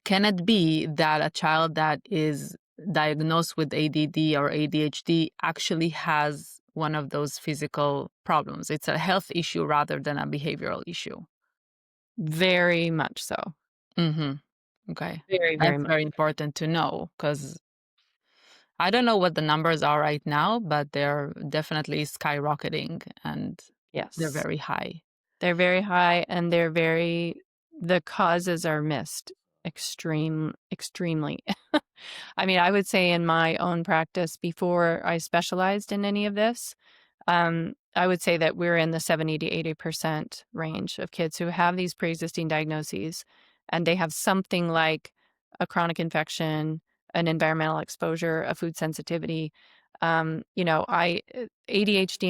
Can it be that a child that is diagnosed with ADD or ADHD actually has one of those physical problems? It's a health issue rather than a behavioral issue. Very much so. Okay. Very, very That's much. very important to know because I don't know what the numbers are right now, but they're definitely skyrocketing and they're Yes. very high. They're very high and the causes are missed extremely. I mean, I would say in my own practice before I specialized in any of this, I would say that we're in the 70 to 80% range of kids who have these pre-existing diagnoses, and they have something like a chronic infection, an environmental exposure, a food sensitivity. ADHD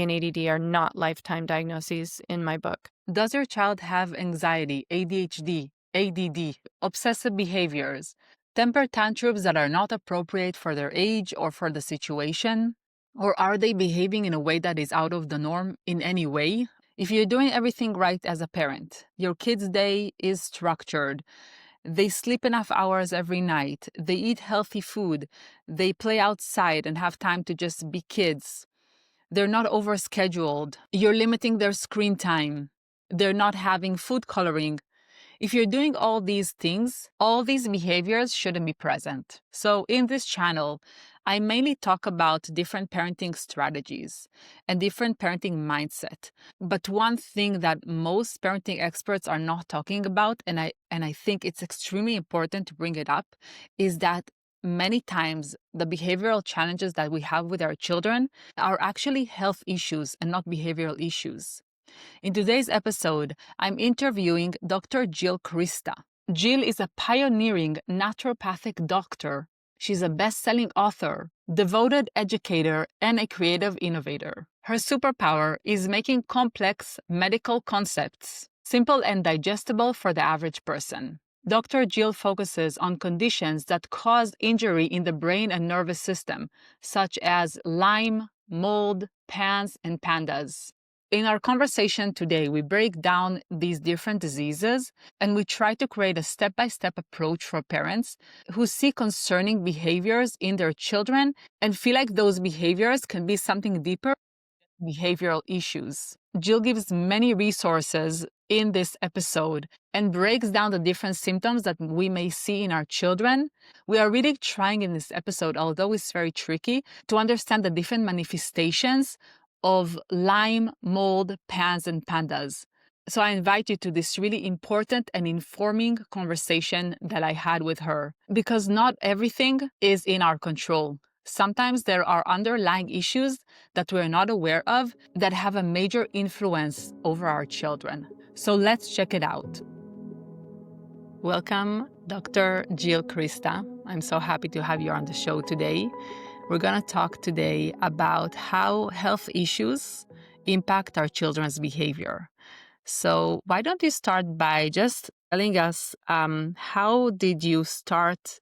and ADD are not lifetime diagnoses in my book. Does your child have anxiety, ADHD, ADD, obsessive behaviors, temper tantrums that are not appropriate for their age or for the situation? Or are they behaving in a way that is out of the norm in any way? If you're doing everything right as a parent, your kid's day is structured, they sleep enough hours every night, they eat healthy food, they play outside and have time to just be kids, they're not overscheduled, you're limiting their screen time, they're not having food coloring. If you're doing all these things, all these behaviors shouldn't be present. So in this channel, I mainly talk about different parenting strategies and different parenting mindset. But one thing that most parenting experts are not talking about, and I think it's extremely important to bring it up, is that many times the behavioral challenges that we have with our children are actually health issues and not behavioral issues. In today's episode, I'm interviewing Dr. Jill Krista. Jill is a pioneering naturopathic doctor. She's a best-selling author, devoted educator, and a creative innovator. Her superpower is making complex medical concepts simple and digestible for the average person. Dr. Jill focuses on conditions that cause injury in the brain and nervous system, such as Lyme, mold, PANS, and PANDAS. In our conversation today, we break down these different diseases and we try to create a step-by-step approach for parents who see concerning behaviors in their children and feel like those behaviors can be something deeper, behavioral issues. Jill gives many resources in this episode and breaks down the different symptoms that we may see in our children. We are really trying in this episode, although it's very tricky, to understand the different manifestations of Lyme, mold, PANS, and PANDAS. So I invite you to this really important and informing conversation that I had with her, because not everything is in our control. Sometimes there are underlying issues that we're not aware of that have a major influence over our children. So let's check it out. Welcome, Dr. Jill Krista. I'm so happy to have you on the show today. We're going to talk today about how health issues impact our children's behavior. So why don't you start by just telling us how did you start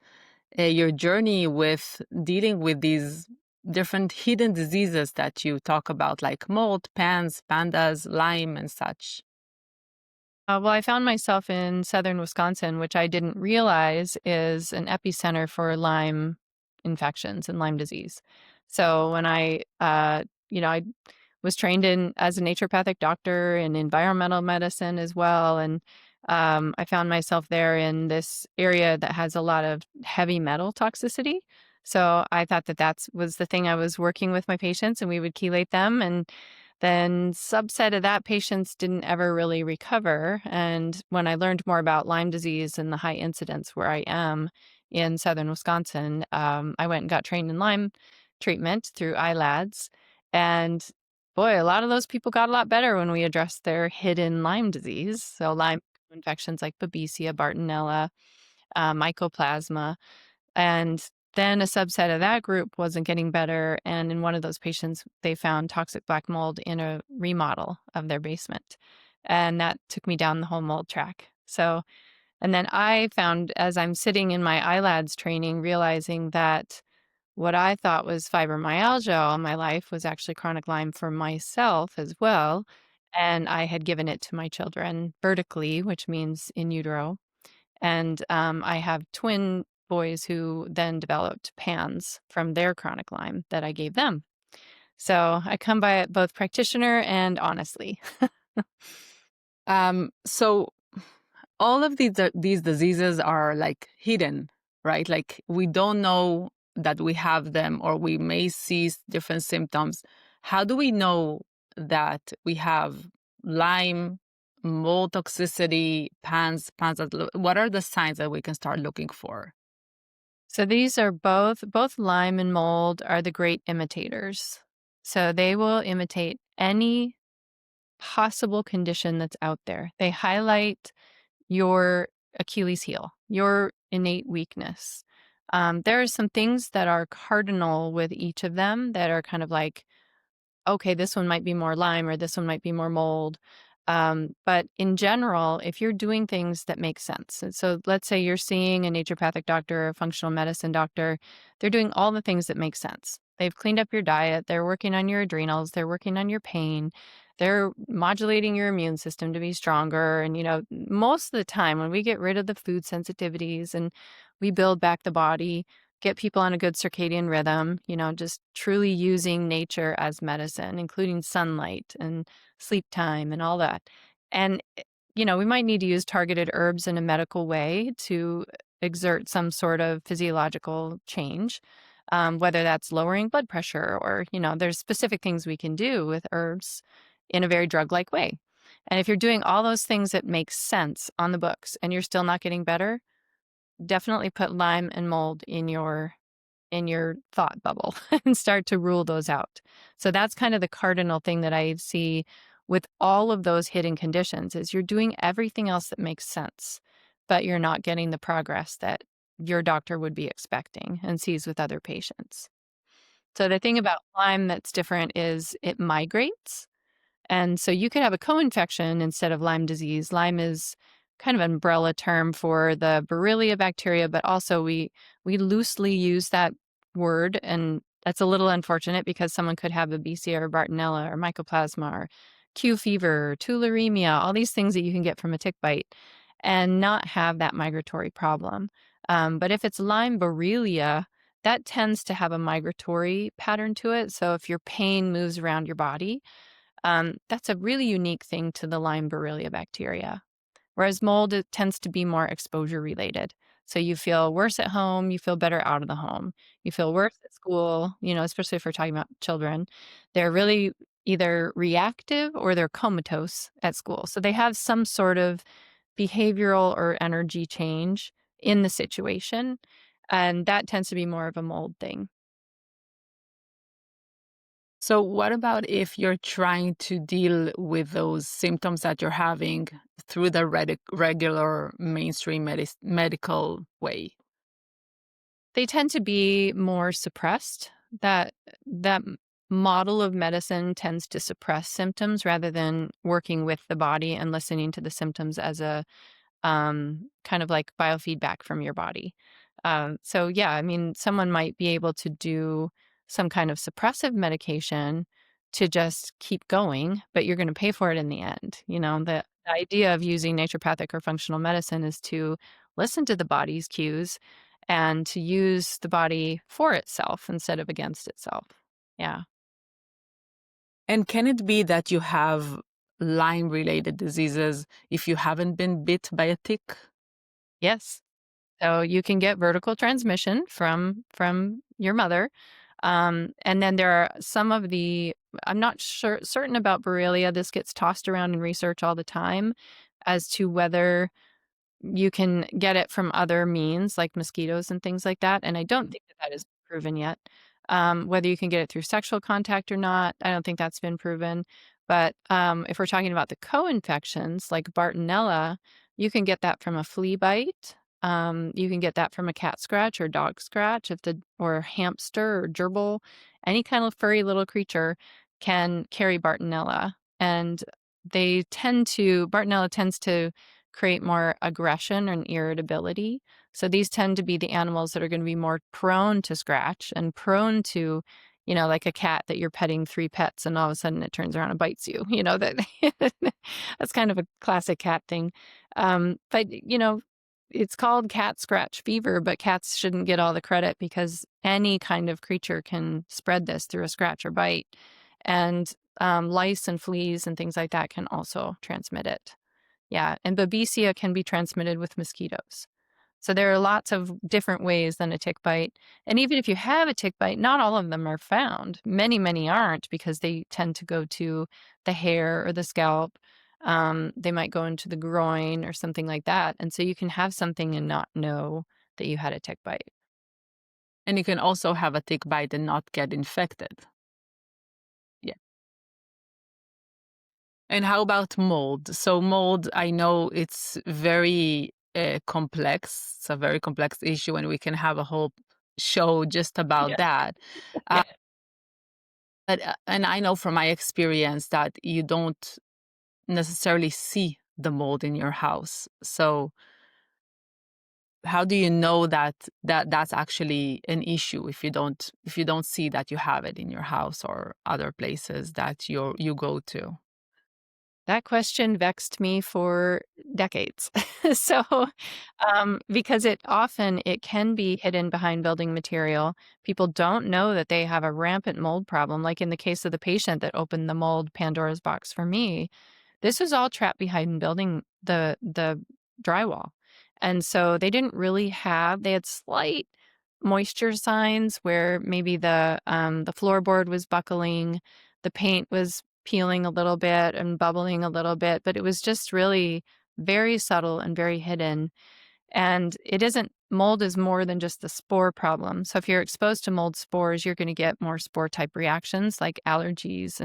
your journey with dealing with these different hidden diseases that you talk about, like mold, PANS, PANDAS, Lyme, and such? Well, I found myself in southern Wisconsin, which I didn't realize is an epicenter for Lyme infections and Lyme disease. So when I was trained as a naturopathic doctor in environmental medicine as well, and I found myself there in this area that has a lot of heavy metal toxicity. So I thought that was the thing I was working with my patients, and we would chelate them, and then subset of that, patients didn't ever really recover. And when I learned more about Lyme disease and the high incidence where I am in southern Wisconsin, I went and got trained in Lyme treatment through ILADS. And boy, a lot of those people got a lot better when we addressed their hidden Lyme disease. So Lyme infections like Babesia, Bartonella, Mycoplasma. And then a subset of that group wasn't getting better. And in one of those patients, they found toxic black mold in a remodel of their basement. And that took me down the whole mold track. So, and then I found as I'm sitting in my ILADS training, realizing that what I thought was fibromyalgia all my life was actually chronic Lyme for myself as well. And I had given it to my children vertically, which means in utero. And I have twin boys who then developed PANS from their chronic Lyme that I gave them. So I come by it both practitioner and honestly. So all of these diseases are like hidden, right? Like we don't know that we have them, or we may see different symptoms. How do we know that we have Lyme, mold toxicity, PANS? What are the signs that we can start looking for? So these are both Lyme and mold are the great imitators. So they will imitate any possible condition that's out there. They highlight your Achilles heel, your innate weakness. There are some things that are cardinal with each of them that are kind of like, okay, this one might be more Lyme or this one might be more mold. But in general, if you're doing things that make sense, and so let's say you're seeing a naturopathic doctor or a functional medicine doctor, they're doing all the things that make sense. They've cleaned up your diet, they're working on your adrenals, they're working on your pain, they're modulating your immune system to be stronger. And, most of the time when we get rid of the food sensitivities and we build back the body, get people on a good circadian rhythm, just truly using nature as medicine, including sunlight and sleep time and all that. And, we might need to use targeted herbs in a medical way to exert some sort of physiological change, whether that's lowering blood pressure or, there's specific things we can do with herbs in a very drug like way. And if you're doing all those things that make sense on the books and you're still not getting better, definitely put Lyme and mold in your thought bubble and start to rule those out. So that's kind of the cardinal thing that I see with all of those hidden conditions is you're doing everything else that makes sense, but you're not getting the progress that your doctor would be expecting and sees with other patients. So the thing about Lyme that's different is it migrates. And so you could have a co-infection instead of Lyme disease. Lyme is kind of an umbrella term for the Borrelia bacteria, but also we loosely use that word, and that's a little unfortunate because someone could have Babesia or Bartonella or Mycoplasma or Q fever, or tularemia, all these things that you can get from a tick bite and not have that migratory problem. But if it's Lyme Borrelia, that tends to have a migratory pattern to it. So if your pain moves around your body, that's a really unique thing to the Lyme Borrelia bacteria. Whereas mold, it tends to be more exposure related. So you feel worse at home, you feel better out of the home. You feel worse at school, especially if we're talking about children. They're really either reactive or they're comatose at school. So they have some sort of behavioral or energy change in the situation. And that tends to be more of a mold thing. So, what about if you're trying to deal with those symptoms that you're having through the regular mainstream medical way? They tend to be more suppressed. That model of medicine tends to suppress symptoms rather than working with the body and listening to the symptoms as a kind of like biofeedback from your body. So yeah, I mean, someone might be able to do some kind of suppressive medication to just keep going, but you're going to pay for it in the end. The idea of using naturopathic or functional medicine is to listen to the body's cues and to use the body for itself instead of against itself. Yeah. And can it be that you have Lyme related diseases if you haven't been bit by a tick? Yes. So you can get vertical transmission from your mother. And then there are some of the I'm not certain about Borrelia. This gets tossed around in research all the time as to whether you can get it from other means like mosquitoes and things like that. And I don't think that is proven yet. Whether you can get it through sexual contact or not, I don't think that's been proven. But if we're talking about the co-infections like Bartonella, you can get that from a flea bite. You can get that from a cat scratch or dog scratch, or hamster or gerbil. Any kind of furry little creature can carry Bartonella, and Bartonella tends to create more aggression and irritability. So these tend to be the animals that are going to be more prone to scratch and prone to, like a cat that you're petting three pets and all of a sudden it turns around and bites you. That that's kind of a classic cat thing. But it's called cat scratch fever, but cats shouldn't get all the credit because any kind of creature can spread this through a scratch or bite. And lice and fleas and things like that can also transmit it. Yeah. And babesia can be transmitted with mosquitoes. So there are lots of different ways than a tick bite. And even if you have a tick bite, not all of them are found. Many, many aren't because they tend to go to the hair or the scalp. They might go into the groin or something like that. And so you can have something and not know that you had a tick bite. And you can also have a tick bite and not get infected. Yeah. And how about mold? So mold, I know it's very complex. It's a very complex issue, and we can have a whole show just about Yeah. that. Uh, Yeah. and I know from my experience that you don't necessarily see the mold in your house. So how do you know that that's actually an issue if you don't see that you have it in your house or other places that you go to? That question vexed me for decades. So, because it can be hidden behind building material. People don't know that they have a rampant mold problem. Like in the case of the patient that opened the mold Pandora's box for me, this was all trapped behind building the drywall. And so they had slight moisture signs where maybe the floorboard was buckling, the paint was peeling a little bit and bubbling a little bit, but it was just really very subtle and very hidden. And it isn't mold is more than just the spore problem. So if you're exposed to mold spores, you're going to get more spore type reactions like allergies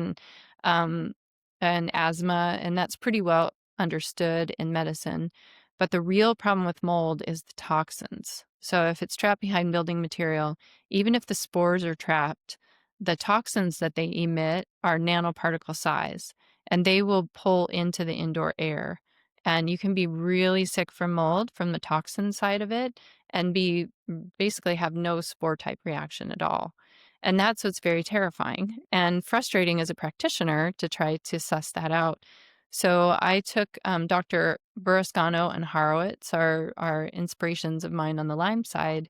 um, and asthma, and that's pretty well understood in medicine. But the real problem with mold is the toxins. So if it's trapped behind building material, even if the spores are trapped, the toxins that they emit are nanoparticle size, and they will pull into the indoor air. And you can be really sick from mold from the toxin side of it and basically have no spore type reaction at all. And that's what's very terrifying and frustrating as a practitioner to try to suss that out. So I took Dr. Burrascano and Horowitz, are inspirations of mine on the Lyme side.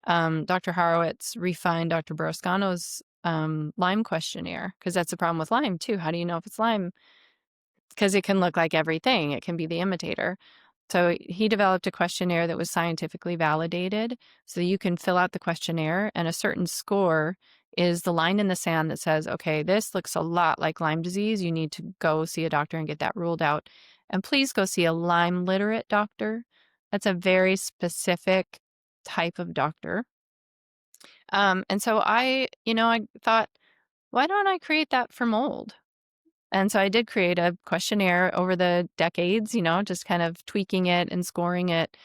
Dr. Horowitz refined Dr. Burrascano's Lyme questionnaire because that's the problem with Lyme too. How do you know if it's Lyme? Because it can look like everything. It can be the imitator. So he developed a questionnaire that was scientifically validated. So you can fill out the questionnaire, and a certain score is the line in the sand that says, okay, this looks a lot like Lyme disease. You need to go see a doctor and get that ruled out. And please go see a Lyme literate doctor. That's a very specific type of doctor. And so I thought, why don't I create that for mold? And so I did create a questionnaire over the decades, just kind of tweaking it and scoring it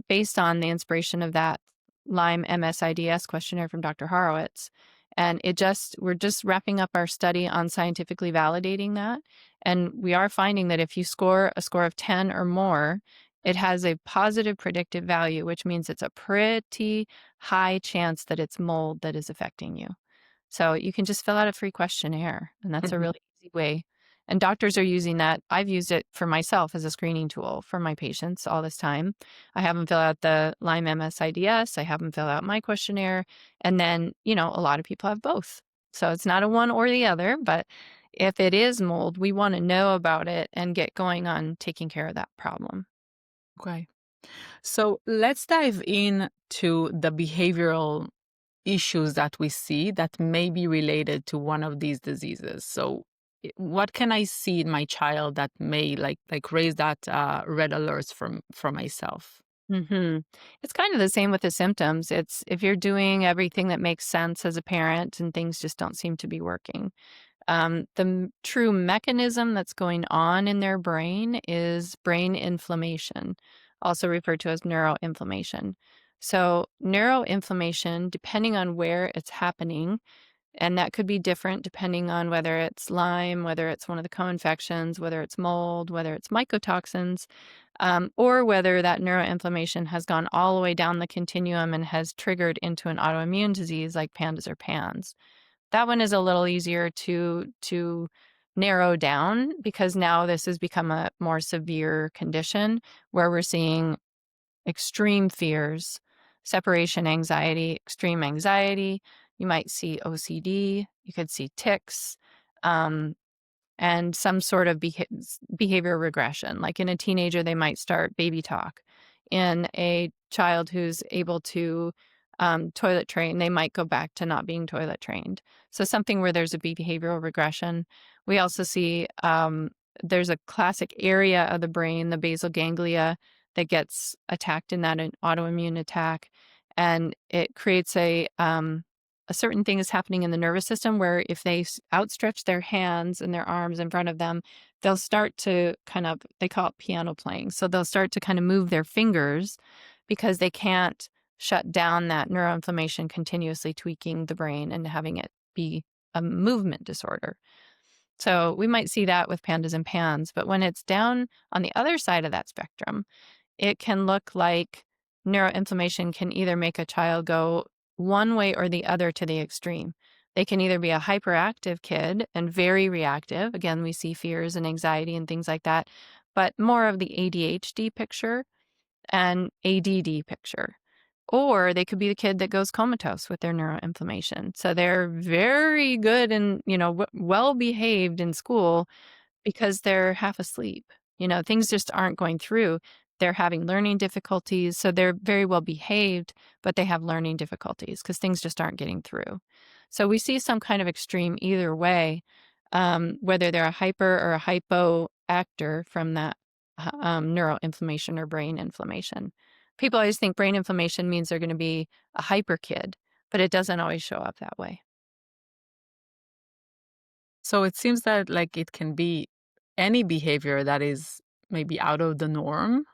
based on the inspiration of that Lyme MSIDS questionnaire from Dr. Horowitz. And we're just wrapping up our study on scientifically validating that. And we are finding that if you score a score of 10 or more, it has a positive predictive value, which means it's a pretty high chance that it's mold that is affecting you. So you can just fill out a free questionnaire, and that's a Mhm. really easy way. And doctors are using that. I've used it for myself as a screening tool for my patients all this time. I have them fill out the Lyme MSIDS. I have them fill out my questionnaire. And then, a lot of people have both. So it's not a one or the other, but if it is mold, we want to know about it and get going on taking care of that problem. Okay. So let's dive into the behavioral issues that we see that may be related to one of these diseases. So what can I see in my child that may like raise that red alerts from myself? hmm It's kind of the same with the symptoms. It's if you're doing everything that makes sense as a parent and things just don't seem to be working. True mechanism that's going on in their brain is brain inflammation, also referred to as neuroinflammation. So, neuroinflammation, depending on where it's happening, and that could be different depending on whether it's Lyme, whether it's one of the co-infections, whether it's mold, whether it's mycotoxins, or whether that neuroinflammation has gone all the way down the continuum and has triggered into an autoimmune disease like PANDAS or PANS. That one is a little easier to narrow down because now this has become a more severe condition where we're seeing extreme fears, separation anxiety, extreme anxiety. You might see OCD. You could see tics. And some sort of behavior regression. Like in a teenager, they might start baby talk. In a child who's able to toilet train, they might go back to not being toilet trained. So something where there's a behavioral regression. We also see there's a classic area of the brain, the basal ganglia, that gets attacked in that autoimmune attack, and it creates a certain thing is happening in the nervous system where if they outstretch their hands and their arms in front of them, they'll start to they call it piano playing. So they'll start to kind of move their fingers because they can't shut down that neuroinflammation continuously tweaking the brain and having it be a movement disorder. So we might see that with pandas and pans, but when it's down on the other side of that spectrum, it can look like neuroinflammation can either make a child go one way or the other to the extreme. They can either be a hyperactive kid and very reactive. Again, we see fears and anxiety and things like that, but more of the ADHD picture and ADD picture. Or they could be the kid that goes comatose with their neuroinflammation. So they're very good and, well behaved in school because they're half asleep. Things just aren't going through. They're having learning difficulties. So they're very well behaved, but they have learning difficulties because things just aren't getting through. So we see some kind of extreme either way, whether they're a hyper or a hypo actor from that neuroinflammation or brain inflammation. People always think brain inflammation means they're going to be a hyper kid, but it doesn't always show up that way. So it seems that like it can be any behavior that is maybe out of the norm.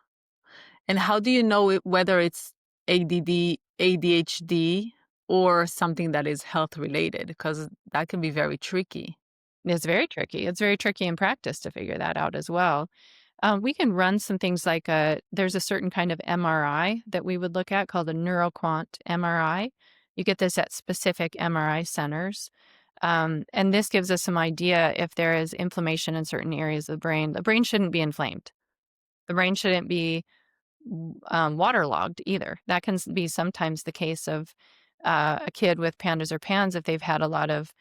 And how do you know whether it's ADD, ADHD, or something that is health related? Because that can be very tricky. It's very tricky. It's very tricky in practice to figure that out as well. We can run some things like there's a certain kind of MRI that we would look at called a neuroquant MRI. You get this at specific MRI centers. And this gives us some idea if there is inflammation in certain areas of the brain. The brain shouldn't be inflamed. The brain shouldn't be waterlogged either. That can be sometimes the case of a kid with PANDAS or PANS. If they've had a lot of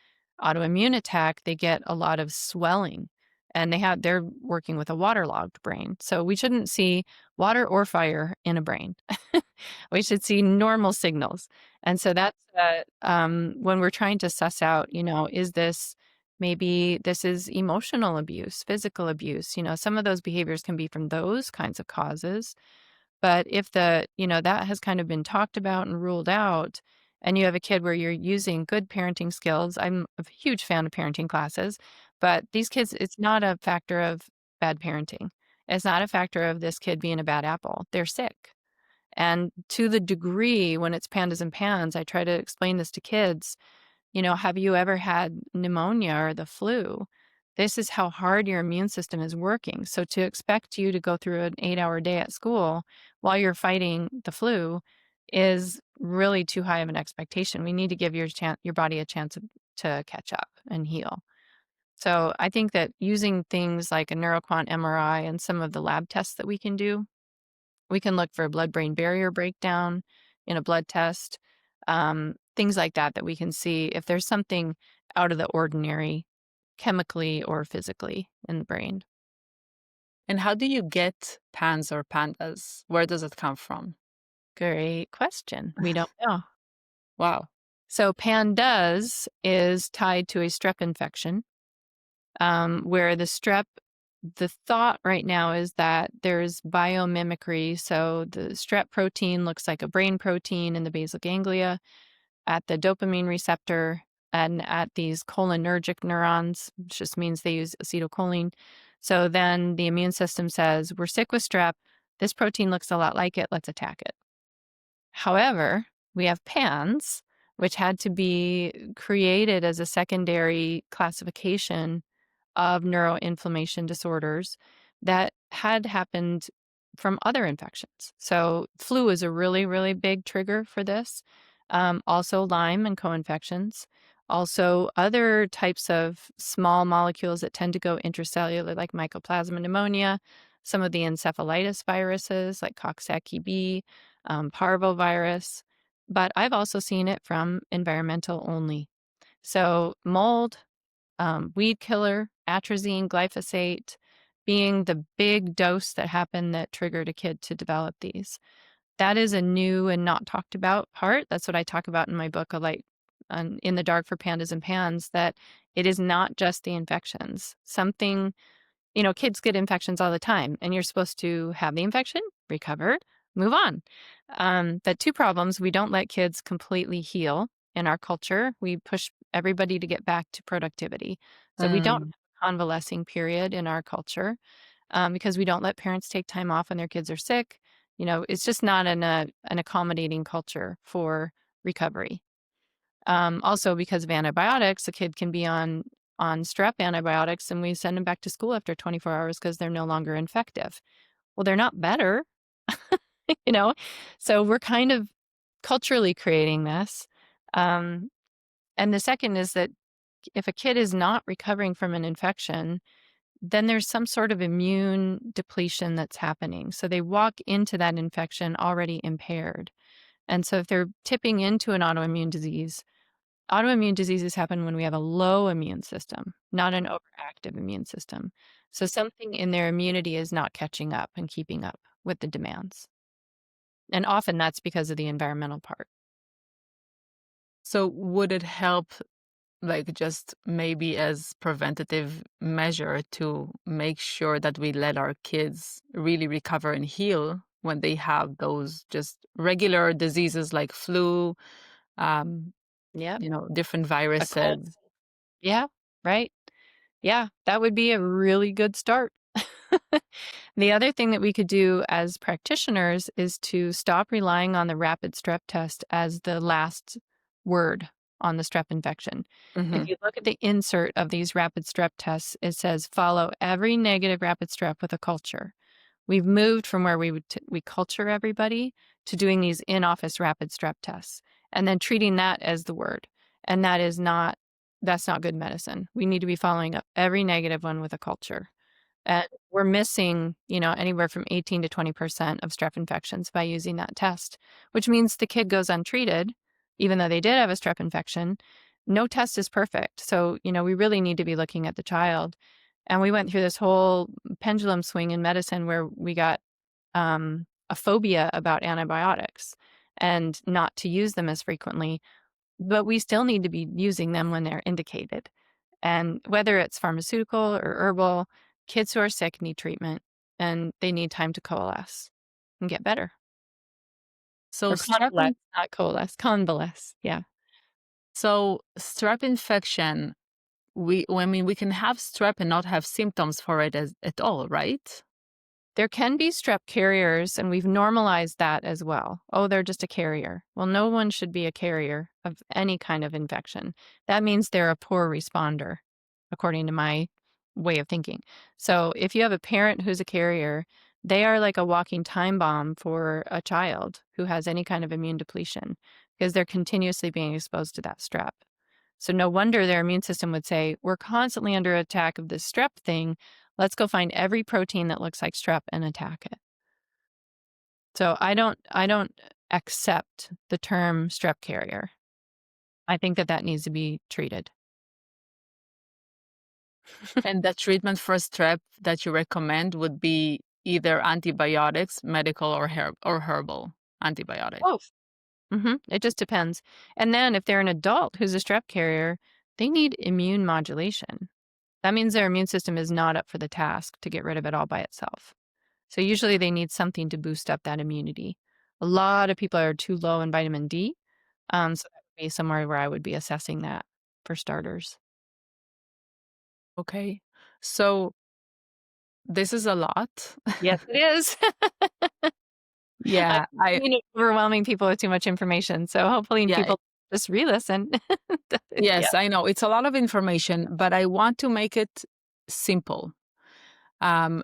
autoimmune attack, they get a lot of swelling and they're working with a waterlogged brain. So we shouldn't see water or fire in a brain. We should see normal signals. And so that's when we're trying to suss out, maybe this is emotional abuse, physical abuse. Some of those behaviors can be from those kinds of causes. But if that has kind of been talked about and ruled out, and you have a kid where you're using good parenting skills, I'm a huge fan of parenting classes, but these kids, it's not a factor of bad parenting. It's not a factor of this kid being a bad apple. They're sick. And to the degree when it's pandas and pans, I try to explain this to kids, have you ever had pneumonia or the flu? This is how hard your immune system is working. So to expect you to go through an 8-hour day at school while you're fighting the flu is really too high of an expectation. We need to give your body a chance to catch up and heal. So I think that using things like a neuroquant MRI and some of the lab tests that we can do, we can look for a blood-brain barrier breakdown in a blood test, things like that we can see if there's something out of the ordinary chemically or physically in the brain. And how do you get PANS or PANDAS? Where does it come from? Great question. We don't know. Wow. So PANDAS is tied to a strep infection, where the thought right now is that there's biomimicry. So the strep protein looks like a brain protein in the basal ganglia at the dopamine receptor and at these cholinergic neurons, which just means they use acetylcholine. So then the immune system says, we're sick with strep. This protein looks a lot like it. Let's attack it. However, we have PANS, which had to be created as a secondary classification of neuroinflammation disorders that had happened from other infections. So flu is a really, really big trigger for this. Also Lyme and co-infections. Also other types of small molecules that tend to go intracellular, like mycoplasma pneumonia. some of the encephalitis viruses like Coxsackie B, parvovirus, but I've also seen it from environmental only. So mold, weed killer, atrazine, glyphosate being the big dose that happened that triggered a kid to develop these. That is a new and not talked about part. That's what I talk about in my book, A Light in the Dark for Pandas and Pans, that it is not just the infections. Something, kids get infections all the time, and you're supposed to have the infection, recover, move on. But two problems: we don't let kids completely heal in our culture. We push everybody to get back to productivity. So we don't have Mm. a convalescing period in our culture, because we don't let parents take time off when their kids are sick. It's just not an accommodating culture for recovery. Also, because of antibiotics, a kid can be on strep antibiotics, and we send them back to school after 24 hours because they're no longer infective. Well, they're not better, you know? So we're kind of culturally creating this. Um, and the second is that if a kid is not recovering from an infection, then there's some sort of immune depletion that's happening. So they walk into that infection already impaired. And so if they're tipping into an autoimmune diseases happen when we have a low immune system, not an overactive immune system. So something in their immunity is not catching up and keeping up with the demands. And often that's because of the environmental part. So would it help, like, just maybe as preventative measure to make sure that we let our kids really recover and heal when they have those just regular diseases like flu, um, Yep. different A cold. viruses? Yeah. Right. Yeah. That would be a really good start. The other thing that we could do as practitioners is to stop relying on the rapid strep test as the last word on the strep infection. If Hmm. you look at the insert of these rapid strep tests, it says follow every negative rapid strep with a culture. We've moved from where we culture everybody to doing these in-office rapid strep tests and then treating that as the word. And that's not good medicine. We need to be following up every negative one with a culture. And we're missing, anywhere from 18 to 20% of strep infections by using that test, which means the kid goes untreated, even though they did have a strep infection. No test is perfect. So, we really need to be looking at the child. And we went through this whole pendulum swing in medicine where we got a phobia about antibiotics and not to use them as frequently, but we still need to be using them when they're indicated. And whether it's pharmaceutical or herbal, kids who are sick need treatment and they need time to coalesce and get better. So Or strep convalesce, not coalesce, convalesce. Yeah. strep infection, we can have strep and not have symptoms for it at all, right? There can be strep carriers, and we've normalized that as well. Oh, they're just a carrier. Well, no one should be a carrier of any kind of infection. That means they're a poor responder, according to my way of thinking. So if you have a parent who's a carrier, they are like a walking time bomb for a child who has any kind of immune depletion because they're continuously being exposed to that strep. So no wonder their immune system would say, we're constantly under attack of this strep thing. Let's go find every protein that looks like strep and attack it. So I don't accept the term strep carrier. I think that needs to be treated. And the treatment for strep that you recommend would be either antibiotics, medical or herbal antibiotics. Both. It just depends. And then if they're an adult who's a strep carrier, they need immune modulation. That means their immune system is not up for the task to get rid of it all by itself. So usually they need something to boost up that immunity. A lot of people are too low in vitamin D. So that would be somewhere where I would be assessing that for starters. Okay. So this is a lot. Yes, it is. I'm Yeah, overwhelming people with too much information. So hopefully yeah, people just re-listen. Yeah. yes, I know. It's a lot of information, but I want to make it simple.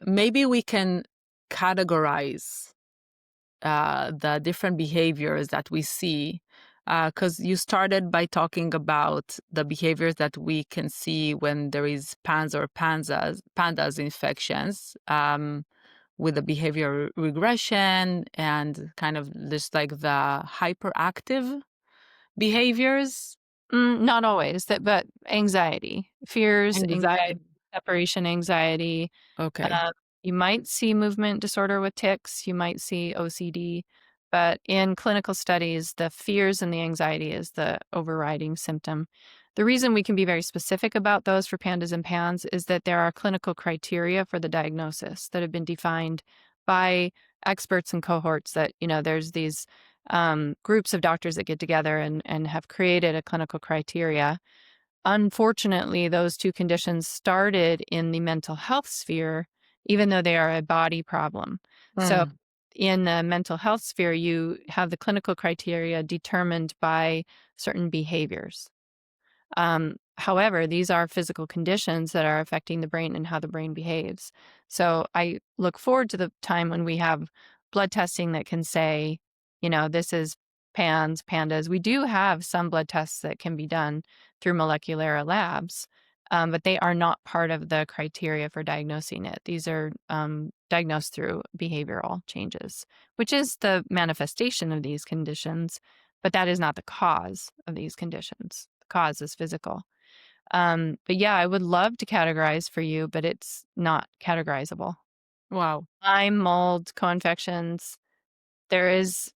Maybe we can categorize the different behaviors that we see. Because you started by talking about the behaviors that we can see when there is PANS or pandas infections. with the behavior regression and kind of just like the hyperactive behaviors? Not always, but anxiety, fears, anxiety, Anxiety. separation anxiety. Okay. Uh, you might see movement disorder with tics, you might see OCD, but in clinical studies, the fears and the anxiety is the overriding symptom. The reason we can be very specific about those for pandas and PANS is that there are clinical criteria for the diagnosis that have been defined by experts and cohorts that, there's these groups of doctors that get together and have created a clinical criteria. Unfortunately, those two conditions started in the mental health sphere, even though they are a body problem. So, Mm. in the mental health sphere, you have the clinical criteria determined by certain behaviors. However, these are physical conditions that are affecting the brain and how the brain behaves. So I look forward to the time when we have blood testing that can say, this is PANS, PANDAS. We do have some blood tests that can be done through molecular labs, but they are not part of the criteria for diagnosing it. These are diagnosed through behavioral changes, which is the manifestation of these conditions, but that is not the cause of these conditions. The cause is physical. But yeah, I would love to categorize for you, but it's not categorizable. Wow. Lyme, mold, co-infections, there is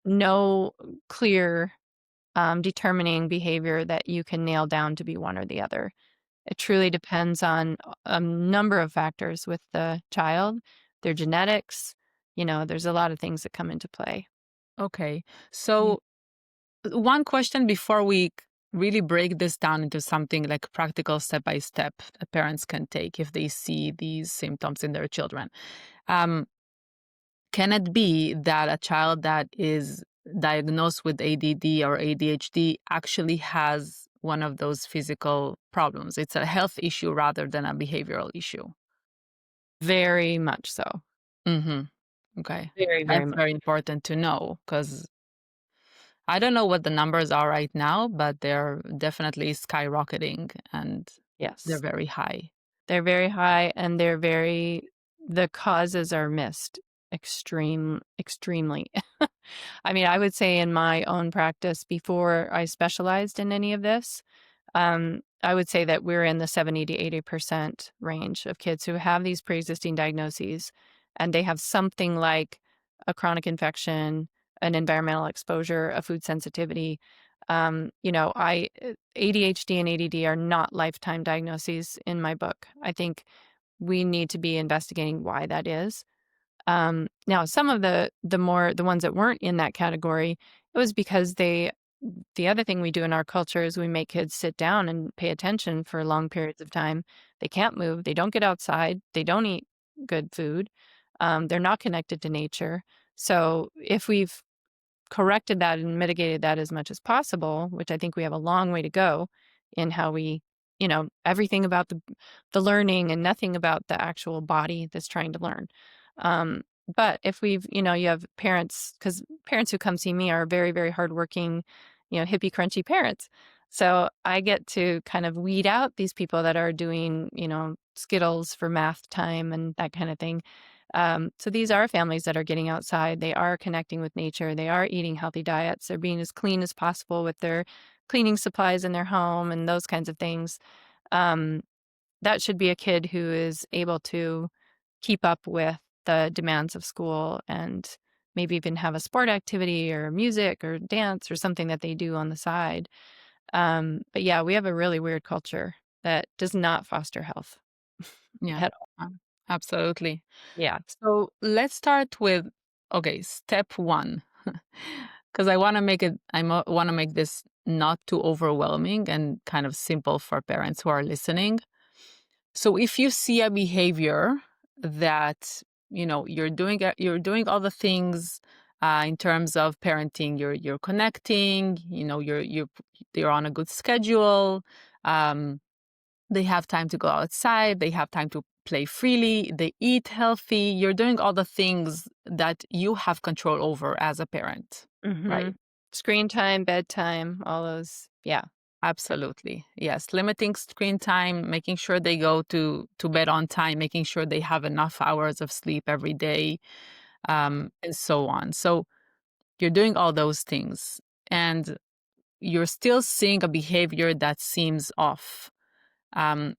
no clear determining behavior that you can nail down to be one or the other. It truly depends on a number of factors with the child, their genetics. There's a lot of things that come into play. Okay. Yeah. So one question before we really break this down into something like practical step by step that parents can take if they see these symptoms in their children. Um, can it be that a child that is diagnosed with ADD or ADHD actually has one of those physical problems? It's a health issue rather than a behavioral issue. Very much so. Mm-hmm. Okay. Very, very That's much. very important to know because I don't know what the numbers are right now, but they're definitely skyrocketing and they're Yes. very high. They're very high and the causes are missed extremely. I mean, I would say in my own practice before I specialized in any of this, I would say that we're in the 70 to 80% range of kids who have these pre-existing diagnoses, and they have something like a chronic infection, an environmental exposure, a food sensitivity. ADHD and ADD are not lifetime diagnoses in my book. I think we need to be investigating why that is. Now, some of the ones that weren't in that category, it was because the other thing we do in our culture is we make kids sit down and pay attention for long periods of time. They can't move. They don't get outside. They don't eat good food. They're not connected to nature. So if we've corrected that and mitigated that as much as possible, which I think we have a long way to go in how we, everything about the learning and nothing about the actual body that's trying to learn. Um, but if you have parents, because parents who come see me are very, very hardworking, hippie, crunchy parents. So I get to kind of weed out these people that are doing, Skittles for math time and that kind of thing. So these are families that are getting outside. They are connecting with nature. They are eating healthy diets. They're being as clean as possible with their cleaning supplies in their home and those kinds of things. Um, that should be a kid who is able to keep up with the demands of school and maybe even have a sport activity or music or dance or something that they do on the side. But yeah, we have a really weird culture that does not foster health Yeah, at all. absolutely. Yeah. So let's start with, okay, step one, because I want to want to make this not too overwhelming and kind of simple for parents who are listening. So if you see a behavior that, you're doing all the things in terms of parenting, you're connecting, they're on a good schedule, um, they have time to go outside, they have time to play freely, they eat healthy, you're doing all the things that you have control over as a parent, right? Mhm. Screen time, bedtime, all those. Yeah. Absolutely. Yes. Limiting screen time, making sure they go to bed on time, making sure they have enough hours of sleep every day, and so on. So you're doing all those things and you're still seeing a behavior that seems off.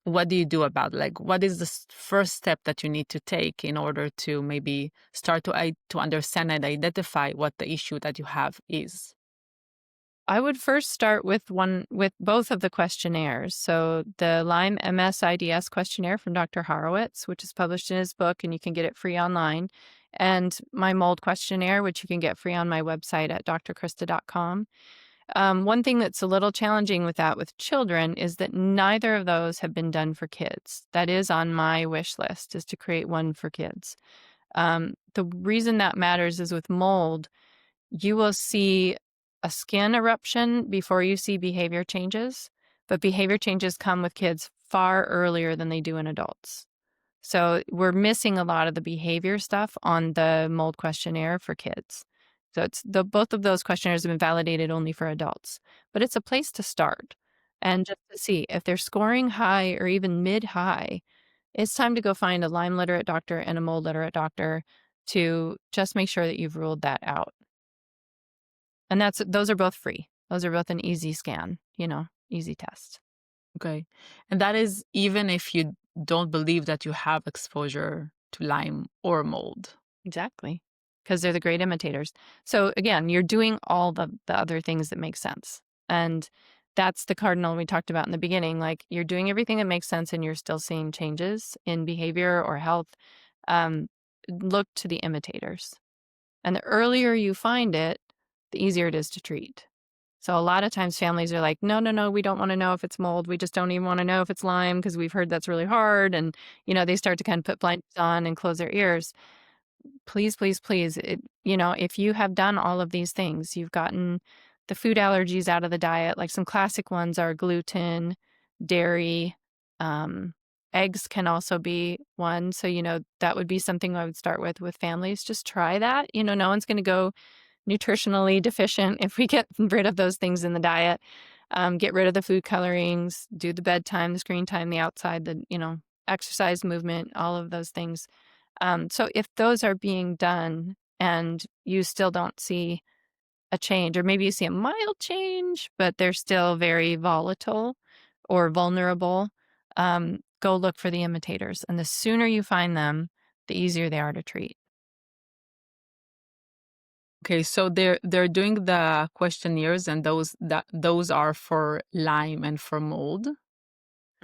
What do you do about, like, what is the first step that you need to take in order to maybe start to understand and identify what the issue that you have is? I would first start with both of the questionnaires. So the Lyme MS-IDS questionnaire from Dr. Horowitz, which is published in his book, and you can get it free online, and my mold questionnaire, which you can get free on my website at drkrista.com. One thing that's a little challenging with that with children is that neither of those have been done for kids. That is on my wish list, is to create one for kids. The reason that matters is with mold, you will see a skin eruption before you see behavior changes, but behavior changes come with kids far earlier than they do in adults. So we're missing a lot of the behavior stuff on the mold questionnaire for kids. So it's both of those questionnaires have been validated only for adults, but it's a place to start. And just to see if they're scoring high or even mid high, it's time to go find a Lyme literate doctor and a mold literate doctor to just make sure that you've ruled that out. And those are both free. Those are both an easy scan, easy test. Okay. And that is even if you don't believe that you have exposure to Lyme or mold. Exactly. Because they're the great imitators. So again, you're doing all the other things that make sense. And that's the cardinal we talked about in the beginning. Like, you're doing everything that makes sense and you're still seeing changes in behavior or health. Um, Look to the imitators. And the earlier you find it, the easier it is to treat. So a lot of times families are like, no, no, no, we don't want to know if it's mold. We just don't even want to know if it's Lyme because we've heard that's really hard. And, they start to kind of put blinders on and close their ears. Please, please, please. If you have done all of these things, you've gotten the food allergies out of the diet, like some classic ones are gluten, dairy, um, eggs can also be one. So, that would be something I would start with families. Just try that. No one's going to go nutritionally deficient if we get rid of those things in the diet. Get rid of the food colorings, do the bedtime, the screen time, the outside, exercise, movement, all of those things. So if those are being done and you still don't see a change, or maybe you see a mild change, but they're still very volatile or vulnerable, go look for the imitators. And the sooner you find them, the easier they are to treat. Okay, so they're doing the questionnaires and those are for Lyme and for mold.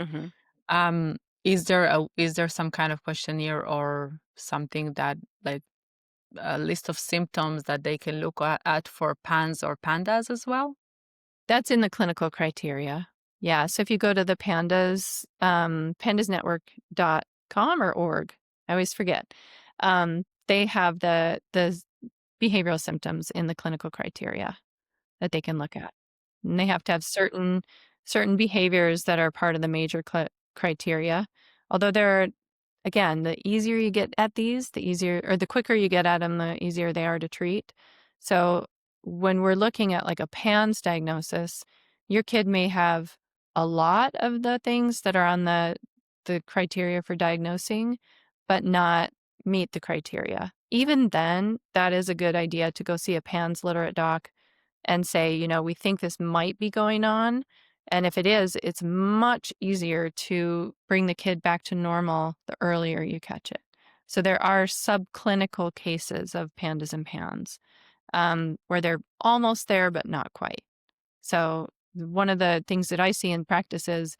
Mm-hmm. Is there some kind of questionnaire or something that, like, a list of symptoms that they can look at for PANS or PANDAS as well? That's in the clinical criteria. Yeah. So if you go to the PANDAS, pandasnetwork.com or org, I always forget. They have the behavioral symptoms in the clinical criteria that they can look at. And they have to have certain behaviors that are part of the major criteria. Although again, the easier you get at these, the easier, or the quicker you get at them, the easier they are to treat. So when we're looking at like a PANS diagnosis, your kid may have a lot of the things that are on the criteria for diagnosing, but not meet the criteria. Even then, that is a good idea to go see a PANS literate doc and say, we think this might be going on. And if it is, it's much easier to bring the kid back to normal the earlier you catch it. So there are subclinical cases of PANDAS and PANS where they're almost there, but not quite. So one of the things that I see in practice is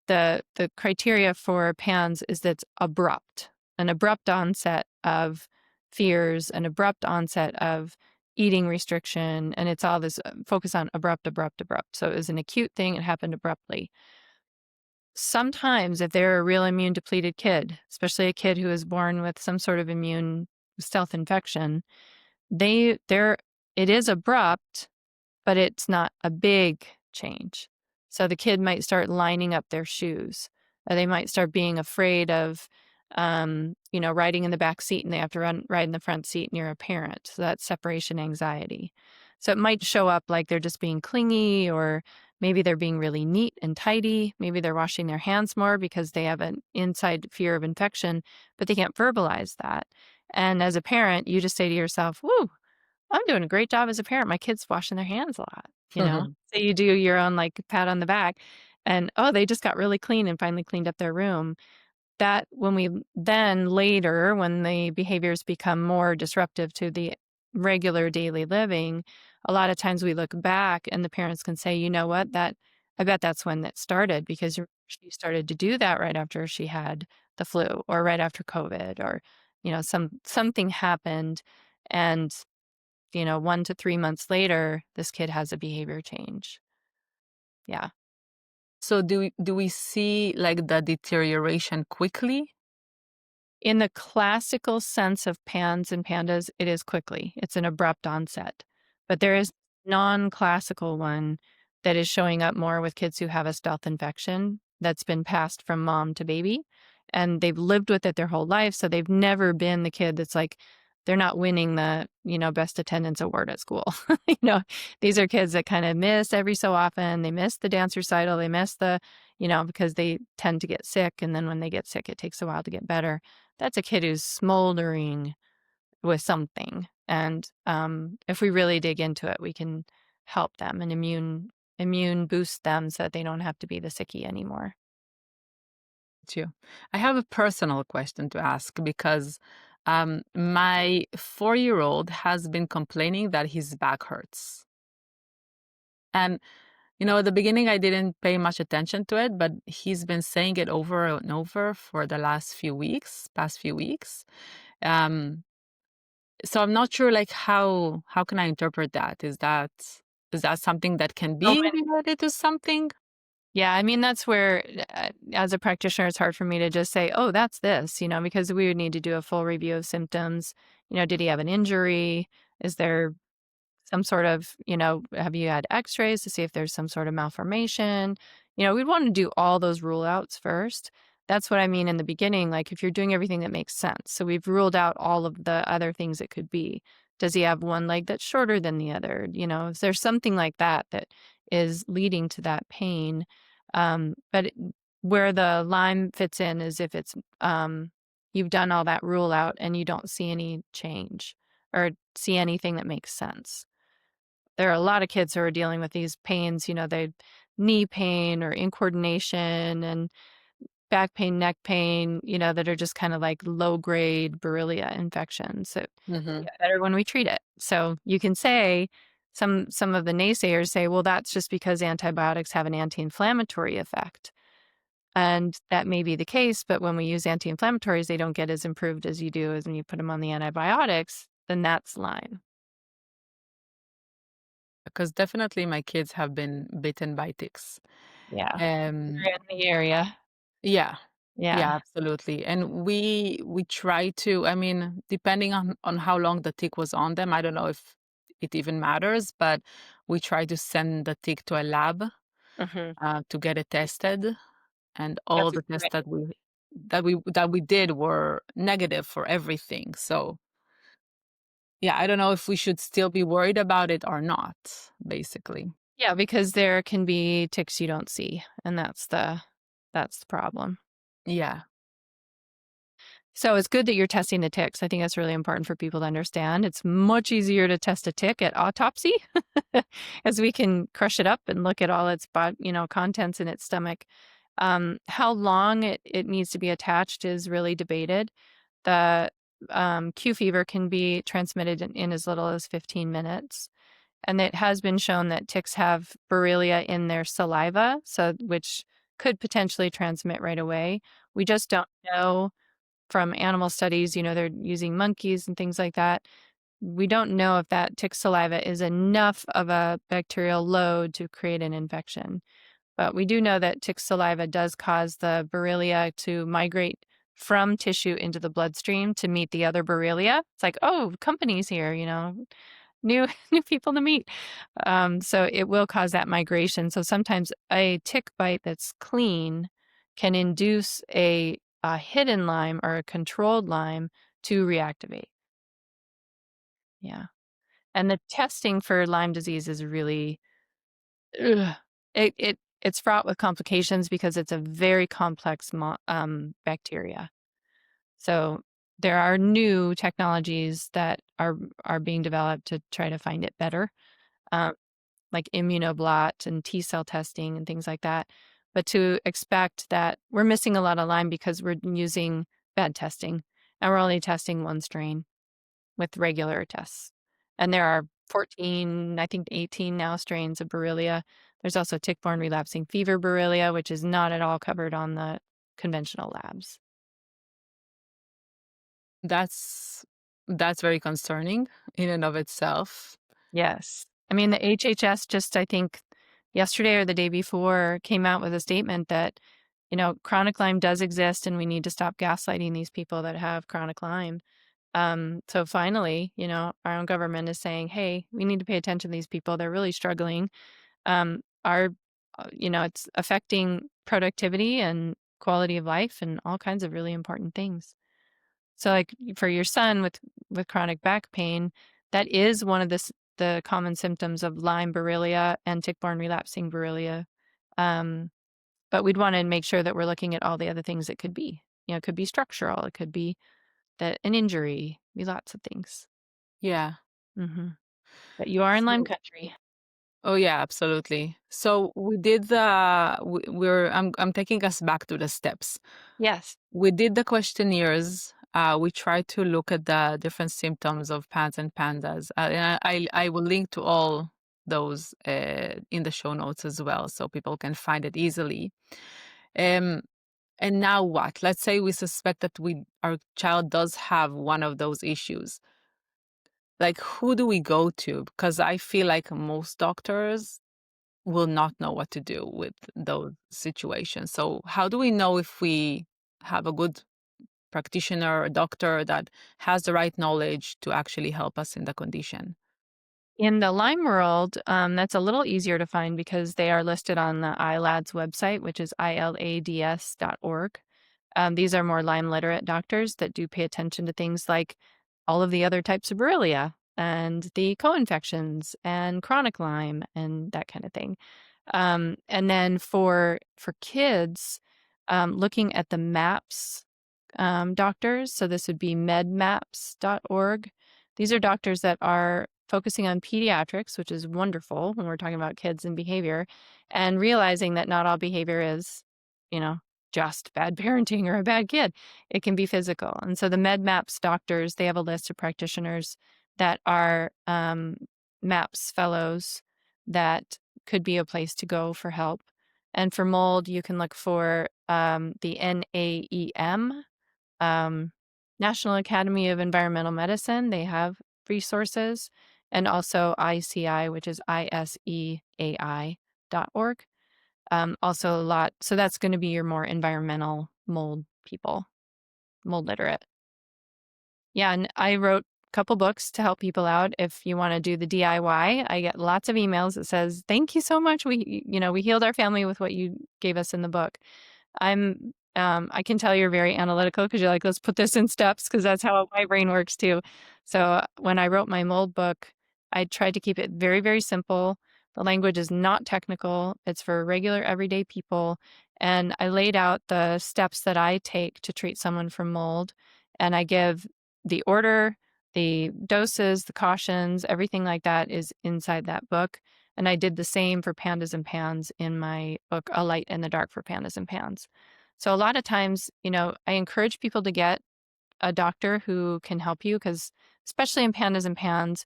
the criteria for PANS is that it's abrupt, an abrupt onset of fears, an abrupt onset of eating restriction, and it's all this focus on abrupt, abrupt, abrupt. So it was an acute thing, it happened abruptly. Sometimes if they're a real immune depleted kid, especially a kid who is born with some sort of immune stealth infection, it is abrupt, but it's not a big change. So the kid might start lining up their shoes, or they might start being afraid of, riding in the back seat and they have to ride in the front seat near a parent. So that's separation anxiety. So it might show up like they're just being clingy or Maybe they're being really neat and tidy. Maybe they're washing their hands more because they have an inside fear of infection, but they can't verbalize that. And as a parent, you just say to yourself, "Woo, I'm doing a great job as a parent. My kid's washing their hands a lot," you know? So you do your own, like, pat on the back and, "Oh, they just got really clean and finally cleaned up their room." That when we then later, when the behaviors become more disruptive to the regular daily living, a lot of times we look back and the parents can say, "You know what? That I bet that's when that started because she started to do that right after she had the flu or right after COVID or, something happened and, 1 to 3 months later, this kid has a behavior change." Yeah. So do we see like the deterioration quickly? In the classical sense of PANS and PANDAS, it is quickly. It's an abrupt onset. But there is non-classical one that is showing up more with kids who have a stealth infection that's been passed from mom to baby, and they've lived with it their whole life, so they've never been the kid that's like they're not winning the, best attendance award at school. You know, these are kids that kind of miss every so often. They miss the dance recital, they miss because they tend to get sick, and then when they get sick, it takes a while to get better. That's a kid who's smoldering with something, and, if we really dig into it, we can help them and immune boost them so that they don't have to be the sickie anymore. You. I have a personal question to ask because my 4-year-old has been complaining that his back hurts. And, at the beginning, I didn't pay much attention to it, but he's been saying it over and over for the past few weeks. Um, so I'm not sure, like, how can I interpret that? Is that something that can So be many related to something? Yeah, I mean, that's where, as a practitioner, it's hard for me to just say, "Oh, that's this," because we would need to do a full review of symptoms. Did he have an injury? Is there some sort of, have you had x-rays to see if there's some sort of malformation? We'd want to do all those rule outs first. That's what I mean in the beginning, like if you're doing everything that makes sense. So we've ruled out all of the other things it could be. Does he have one leg that's shorter than the other? Is there something like that that is leading to that pain? Where the Lyme fits in is if you've done all that rule out and you don't see any change or see anything that makes sense. There are a lot of kids who are dealing with these pains, they knee pain or incoordination and back pain, neck pain, that are just kind of like low grade Borrelia infections. So they Hmm. get better when we treat it. So you can say some of the naysayers say, well, that's just because antibiotics have an anti-inflammatory effect. And that may be the case, but when we use anti-inflammatories, they don't get as improved as you do as when you put them on the antibiotics, then that's Lyme. Because definitely my kids have been bitten by ticks. Yeah. Um, You're in the area. yeah, yeah, Yeah. absolutely. And we try to, I mean, depending on how long the tick was on them, I don't know if it even matters, but we try to send the tick to a lab Mhm. to get it tested, and all That's a the tests great that we did were negative for everything. So yeah, I don't know if we should still be worried about it or not, basically. Yeah, because there can be ticks you don't see, and that's the problem. Yeah. So it's good that you're testing the ticks. I think that's really important for people to understand. It's much easier to test a tick at autopsy as we can crush it up and look at all its contents in its stomach. How long it needs to be attached is really debated. The Q fever can be transmitted in as little as 15 minutes. And it has been shown that ticks have Borrelia in their saliva, so which could potentially transmit right away. We just don't know from animal studies, they're using monkeys and things like that. We don't know if that tick saliva is enough of a bacterial load to create an infection. But we do know that tick saliva does cause the Borrelia to migrate from tissue into the bloodstream to meet the other Borrelia. It's like, oh, company's here, new new people to meet. So it will cause that migration. So sometimes a tick bite that's clean can induce a hidden Lyme or a controlled Lyme to reactivate. Yeah. And the testing for Lyme disease is really ugh. It's fraught with complications because it's a very complex bacteria. So there are new technologies that are being developed to try to find it better, um, like immunoblot and T cell testing and things like that. But to expect that we're missing a lot of Lyme because we're using bad testing, and we're only testing one strain with regular tests. And there are 14, I think 18 now strains of Borrelia. There's also tick-borne relapsing fever Borrelia, which is not at all covered on the conventional labs. That's that's very concerning in and of itself. Yes. I mean, the HHS just, I think, yesterday or the day before came out with a statement that, chronic Lyme does exist and we need to stop gaslighting these people that have chronic Lyme. So finally, our own government is saying, hey, we need to pay attention to these people. They're really struggling. It's affecting productivity and quality of life and all kinds of really important things. So, like for your son with chronic back pain, that is one of the common symptoms of Lyme Borrelia and tick-borne relapsing Borrelia. Um, but we'd want to make sure that we're looking at all the other things it could be. It could be structural. It could be that an injury. Be lots of things. Yeah. hmm But you are in Lyme So, country. oh yeah, absolutely. So we did I'm taking us back to the steps. Yes. We did the questionnaires. We tried to look at the different symptoms of PANS and PANDAS. And I will link to all those in the show notes as well, so people can find it easily. Um, and now what? Let's say we suspect that our child does have one of those issues. Like, who do we go to? Because I feel like most doctors will not know what to do with those situations. So how do we know if we have a good practitioner or doctor that has the right knowledge to actually help us in the condition? In the Lyme world, that's a little easier to find because they are listed on the ILADS website, which is ilads.org. These are more Lyme literate doctors that do pay attention to things like all of the other types of Borrelia and the co-infections and chronic Lyme and that kind of thing. And then for kids, looking at the MAPS doctors, so this would be medmaps.org. These are doctors that are focusing on pediatrics, which is wonderful when we're talking about kids and behavior, and realizing that not all behavior is, you know, just bad parenting or a bad kid. It can be physical. And so the MedMaps doctors, they have a list of practitioners that are MAPS fellows that could be a place to go for help. And for mold, you can look for the NAEM, um, National Academy of Environmental Medicine. They have resources, and also ICI, which is ISEAI.org. Also a lot. So that's going to be your more environmental mold people, mold literate. Yeah, and I wrote a couple books to help people out. If you want to do the DIY, I get lots of emails that says, "Thank you so much. We healed our family with what you gave us in the book." I can tell you're very analytical because you're like, let's put this in steps because that's how my brain works too. So when I wrote my mold book, I tried to keep it very, very simple. The language is not technical. It's for regular everyday people. And I laid out the steps that I take to treat someone for mold. And I give the order, the doses, the cautions, everything like that is inside that book. And I did the same for pandas and pans in my book, A Light in the Dark for Pandas and Pans. So a lot of times, I encourage people to get a doctor who can help you because especially in pandas and pans,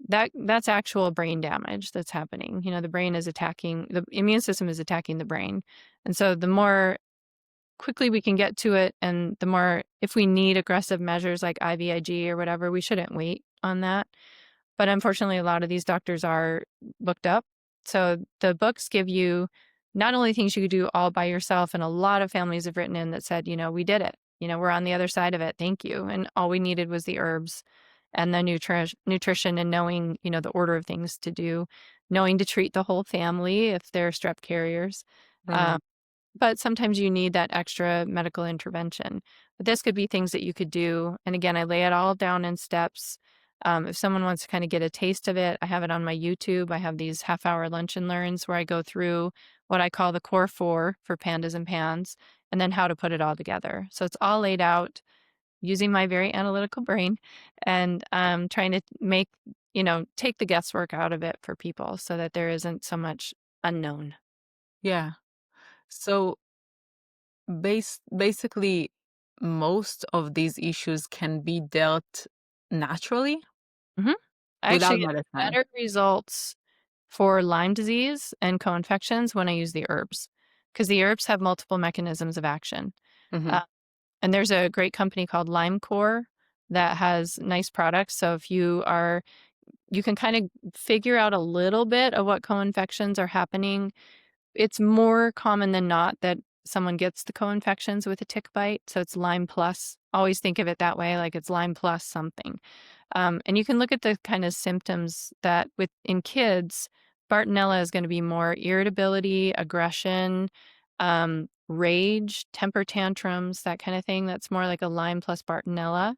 that's actual brain damage that's happening. The brain is attacking, the immune system is attacking the brain. And so the more quickly we can get to it and the more, if we need aggressive measures like IVIG or whatever, we shouldn't wait on that. But unfortunately, a lot of these doctors are booked up. So the books give you not only things you could do all by yourself, and a lot of families have written in that said, we did it. We're on the other side of it. Thank you. And all we needed was the herbs and the nutrition and knowing, the order of things to do, knowing to treat the whole family if they're strep carriers. Right. But sometimes you need that extra medical intervention. But this could be things that you could do. And again, I lay it all down in steps. If someone wants to kind of get a taste of it, I have it on my YouTube. I have these half-hour lunch and learns where I go through what I call the core four for pandas and pans, and then how to put it all together. So it's all laid out using my very analytical brain and trying to make, take the guesswork out of it for people so that there isn't so much unknown. Yeah. So basically, most of these issues can be dealt naturally Mhm. I without actually get medicine. better results for Lyme disease and co-infections when I use the herbs, because the herbs have multiple mechanisms of action. Hmm. Uh, and there's a great company called Lymecore that has nice products. So if you can kind of figure out a little bit of what co-infections are happening. It's more common than not that someone gets the co-infections with a tick bite, so it's Lyme plus. Always think of it that way, like it's Lyme plus something. And you can look at the kind of symptoms that in kids, Bartonella is going to be more irritability, aggression, rage, temper tantrums, that kind of thing. That's more like a Lyme plus Bartonella.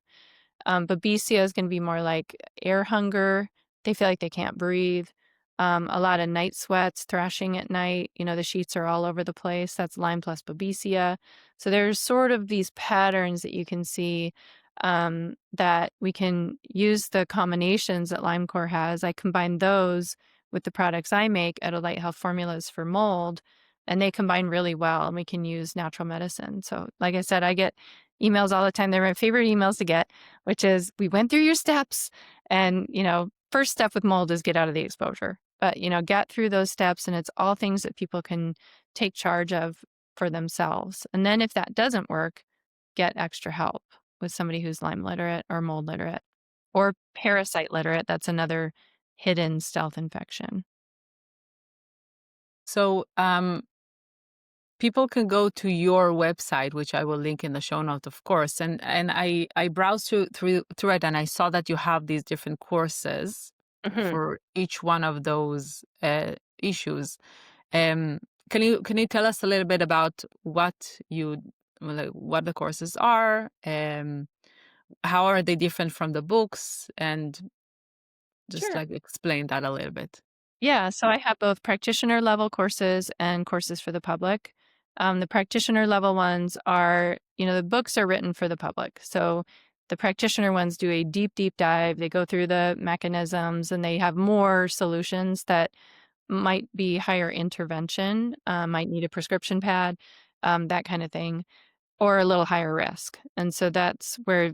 Babesia is going to be more like air hunger. They feel like they can't breathe. A lot of night sweats, thrashing at night. The sheets are all over the place. That's Lyme plus Babesia. So there's sort of these patterns that you can see that we can use the combinations that LymeCore has. I combine those with the products I make at Light Health Formulas for mold, and they combine really well, and we can use natural medicine. So, like I said, I get emails all the time. They're my favorite emails to get, which is, we went through your steps. And, first step with mold is get out of the exposure. But, get through those steps. And it's all things that people can take charge of for themselves. And then if that doesn't work, get extra help with somebody who's Lyme literate or mold literate or parasite literate. That's another hidden stealth infection. So, people can go to your website, which I will link in the show notes, of course. And I browsed through it, and I saw that you have these different courses Mhm. for each one of those issues. Um, can you tell us a little bit about what the courses are? How are they different from the books? And just Sure. like explain that a little bit. Yeah, so I have both practitioner level courses and courses for the public. The practitioner level ones are, the books are written for the public. So the practitioner ones do a deep, deep dive. They go through the mechanisms and they have more solutions that might be higher intervention, might need a prescription pad, that kind of thing, or a little higher risk. And so that's where,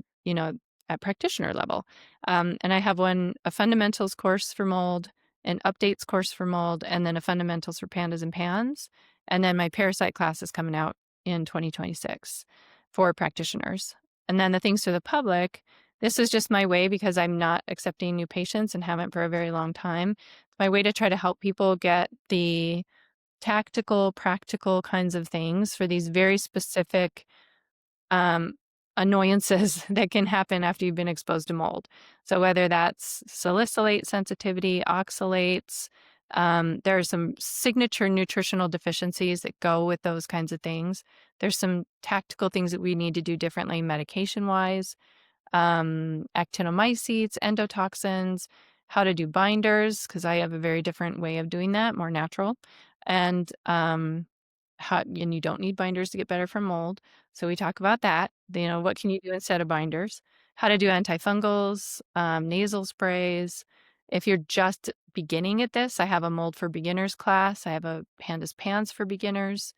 at practitioner level. And I have a fundamentals course for mold, an updates course for mold, and then a fundamentals for pandas and pans. And then my parasite class is coming out in 2026 for practitioners. And then the things to the public, this is just my way because I'm not accepting new patients and haven't for a very long time. It's my way to try to help people get the tactical, practical kinds of things for these very specific um, annoyances that can happen after you've been exposed to mold. So whether that's salicylate sensitivity, oxalates, there are some signature nutritional deficiencies that go with those kinds of things. There's some tactical things that we need to do differently medication-wise, actinomycetes, endotoxins, how to do binders, because I have a very different way of doing that, more natural. And and you don't need binders to get better from mold. So we talk about that. What can you do instead of binders? How to do antifungals, nasal sprays. If you're just beginning at this, I have a mold for beginners class. I have a pandas pans for beginners.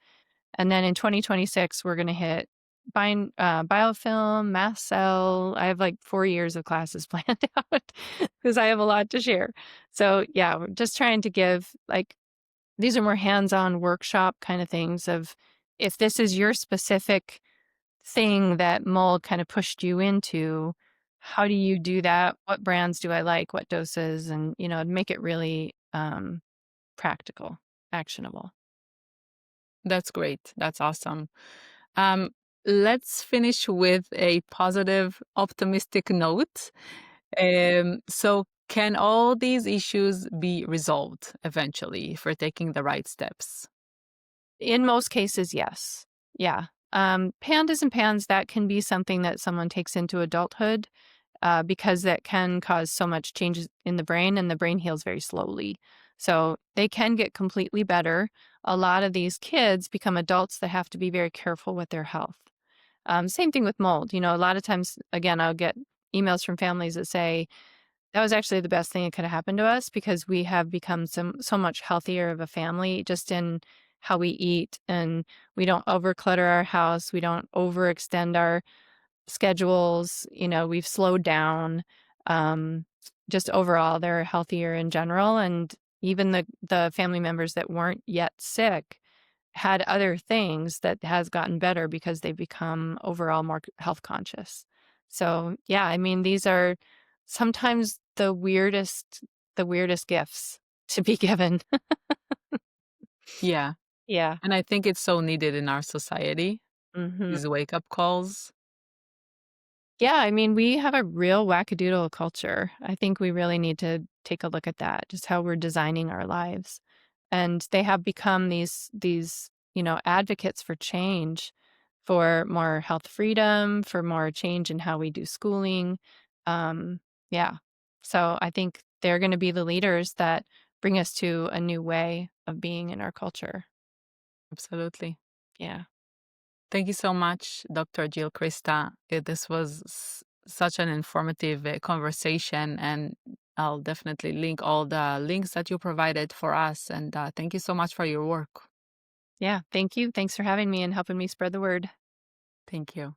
And then in 2026, we're going to hit biofilm, mast cell. I have like 4 years of classes planned out because I have a lot to share. So yeah, we're just trying to give these are more hands-on workshop kind of things of, if this is your specific thing that mold kind of pushed you into, how do you do that? What brands do I like? What doses? And, make it really practical, actionable. That's great. That's awesome. Um, let's finish with a positive, optimistic note. So, can all these issues be resolved eventually if we're taking the right steps? In most cases, yes. Yeah. Pandas and pans, that can be something that someone takes into adulthood. because that can cause so much changes in the brain, and the brain heals very slowly. So they can get completely better. A lot of these kids become adults that have to be very careful with their health. Same thing with mold. A lot of times, again, I'll get emails from families that say, that was actually the best thing that could have happened to us because we have become so much healthier of a family just in how we eat, and we don't overclutter our house. We don't overextend our schedules. We've slowed down. Um, just overall, they're healthier in general. And even the family members that weren't yet sick had other things that has gotten better because they've become overall more health conscious. So, yeah, I mean, these are sometimes the weirdest gifts to be given. Yeah. Yeah. And I think it's so needed in our society, Mhm. these wake up calls. Yeah, I mean, we have a real wackadoodle culture. I think we really need to take a look at that, just how we're designing our lives. And they have become these advocates for change, for more health freedom, for more change in how we do schooling. Um, yeah. So I think they're going to be the leaders that bring us to a new way of being in our culture. Absolutely. Yeah. Thank you so much, Dr. Jill Krista. This was such an informative conversation, and I'll definitely link all the links that you provided for us. And thank you so much for your work. Yeah. Thank you. Thanks for having me and helping me spread the word. Thank you.